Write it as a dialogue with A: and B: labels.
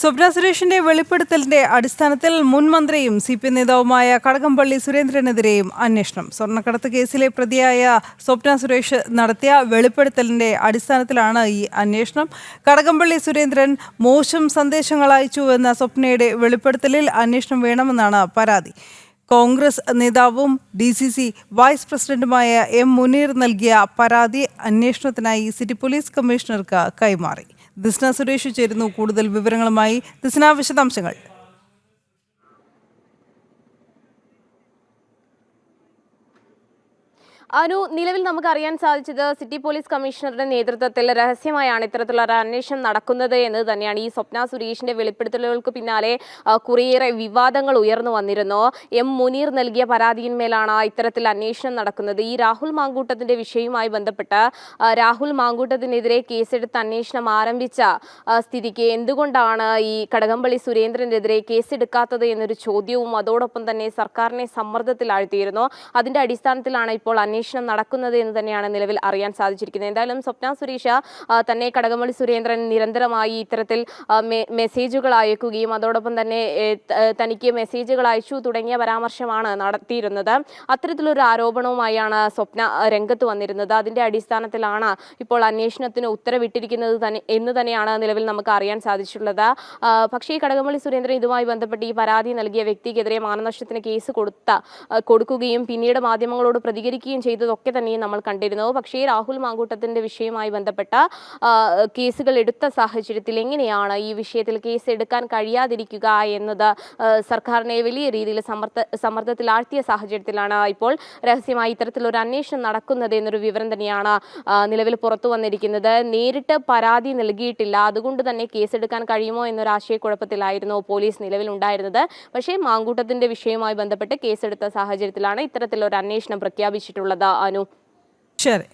A: സ്വപ്ന സുരേഷിന്റെ വെളിപ്പെടുത്തലിന്റെ അടിസ്ഥാനത്തിൽ മുൻ മന്ത്രിയും CPI നേതാവുമായ കടകംപള്ളി സുരേന്ദ്രനെതിരെയും അന്വേഷണം. സ്വർണ്ണക്കടത്ത് കേസിലെ പ്രതിയായ സ്വപ്ന സുരേഷ് നടത്തിയ വെളിപ്പെടുത്തലിന്റെ അടിസ്ഥാനത്തിലാണ് ഈ അന്വേഷണം. കടകംപള്ളി സുരേന്ദ്രൻ മോശം സന്ദേശങ്ങൾ അയച്ചുവെന്ന സ്വപ്നയുടെ വെളിപ്പെടുത്തലിൽ അന്വേഷണം വേണമെന്നാണ് പരാതി. കോൺഗ്രസ് നേതാവും DCC വൈസ് പ്രസിഡന്റുമായ M. മുനീർ നൽകിയ പരാതി അന്വേഷണത്തിനായി സിറ്റി പോലീസ് കമ്മീഷണർക്ക് കൈമാറി. ദിസ്ന സുരേഷ് ചേരുന്നു കൂടുതൽ വിവരങ്ങളുമായി. ദിസ്ന, വിശദാംശങ്ങൾ.
B: നിലവിൽ നമുക്ക് അറിയാൻ സാധിച്ചത് സിറ്റി പോലീസ് കമ്മീഷണറുടെ നേതൃത്വത്തിൽ രഹസ്യമായാണ് ഇത്തരത്തിലുള്ള ഒരു അന്വേഷണം നടക്കുന്നത് എന്ന് തന്നെയാണ്. ഈ സ്വപ്ന സുരേഷിന്റെ വെളിപ്പെടുത്തലുകൾക്ക് പിന്നാലെ കുറേയേറെ വിവാദങ്ങൾ ഉയർന്നു വന്നിരുന്നു. M. മുനീർ നൽകിയ പരാതിയിന്മേലാണ് ഇത്തരത്തിൽ അന്വേഷണം നടക്കുന്നത്. ഈ രാഹുൽ മാങ്കൂട്ടത്തിന്റെ വിഷയവുമായി ബന്ധപ്പെട്ട് രാഹുൽ മാങ്കൂട്ടത്തിനെതിരെ കേസെടുത്ത് അന്വേഷണം ആരംഭിച്ച സ്ഥിതിക്ക് എന്തുകൊണ്ടാണ് ഈ കടകംപള്ളി സുരേന്ദ്രനെതിരെ കേസെടുക്കാത്തത് എന്നൊരു ചോദ്യവും അതോടൊപ്പം തന്നെ സർക്കാരിനെ സമ്മർദ്ദത്തിലാഴ്ത്തിയിരുന്നു. അതിന്റെ അടിസ്ഥാനത്തിലാണ് ഇപ്പോൾ അന്വേഷണം നടക്കുന്നത് എന്ന് തന്നെയാണ് നിലവിൽ അറിയാൻ സാധിച്ചിരിക്കുന്നത്. എന്തായാലും സ്വപ്ന സുരേഷ് തന്നെ കടകംപള്ളി സുരേന്ദ്രൻ നിരന്തരമായി ഇത്തരത്തിൽ മെസ്സേജുകൾ അയക്കുകയും അതോടൊപ്പം തന്നെ തനിക്ക് മെസ്സേജുകൾ അയച്ചു തുടങ്ങിയ പരാമർശമാണ് നടത്തിയിരുന്നത്. അത്തരത്തിലൊരു ആരോപണവുമായാണ് സ്വപ്ന രംഗത്ത് വന്നിരുന്നത്. അതിന്റെ അടിസ്ഥാനത്തിലാണ് ഇപ്പോൾ അന്വേഷണത്തിന് ഉത്തരവിട്ടിരിക്കുന്നത് എന്ന് തന്നെയാണ് നിലവിൽ നമുക്ക് അറിയാൻ സാധിച്ചിട്ടുള്ളത്. പക്ഷേ ഈ കടകംപള്ളി സുരേന്ദ്രൻ ഇതുമായി ബന്ധപ്പെട്ട് ഈ പരാതി നൽകിയ വ്യക്തിക്കെതിരെ മാനനഷ്ടത്തിന് കേസ് കൊടുക്കുകയും പിന്നീട് മാധ്യമങ്ങളോട് പ്രതികരിക്കുകയും ചെയ്തതൊക്കെ തന്നെ നമ്മൾ കണ്ടിരുന്നു. പക്ഷേ രാഹുൽ മാങ്കൂട്ടത്തിന്റെ വിഷയവുമായി ബന്ധപ്പെട്ട കേസുകൾ എടുത്ത സാഹചര്യത്തിൽ എങ്ങനെയാണ് ഈ വിഷയത്തിൽ കേസ് എടുക്കാൻ കഴിയാതിരിക്കുക എന്നത് സർക്കാരിനെ വലിയ രീതിയിൽ സമ്മർദ്ദത്തിലാഴ്ത്തിയ സാഹചര്യത്തിലാണ് ഇപ്പോൾ രഹസ്യമായി ഇത്തരത്തിലൊരു അന്വേഷണം നടക്കുന്നത് എന്നൊരു വിവരം തന്നെയാണ് നിലവിൽ പുറത്തു വന്നിരിക്കുന്നത്. നേരിട്ട് പരാതി നൽകിയിട്ടില്ല, അതുകൊണ്ട് തന്നെ കേസെടുക്കാൻ കഴിയുമോ എന്നൊരു ആശയക്കുഴപ്പത്തിലായിരുന്നു പോലീസ് നിലവിൽ ഉണ്ടായിരുന്നത്. പക്ഷേ മാങ്കൂട്ടത്തിന്റെ വിഷയവുമായി ബന്ധപ്പെട്ട് കേസെടുത്ത സാഹചര്യത്തിലാണ് ഇത്തരത്തിലൊരു അന്വേഷണം പ്രഖ്യാപിച്ചിട്ടുള്ളത്.
A: ശരി.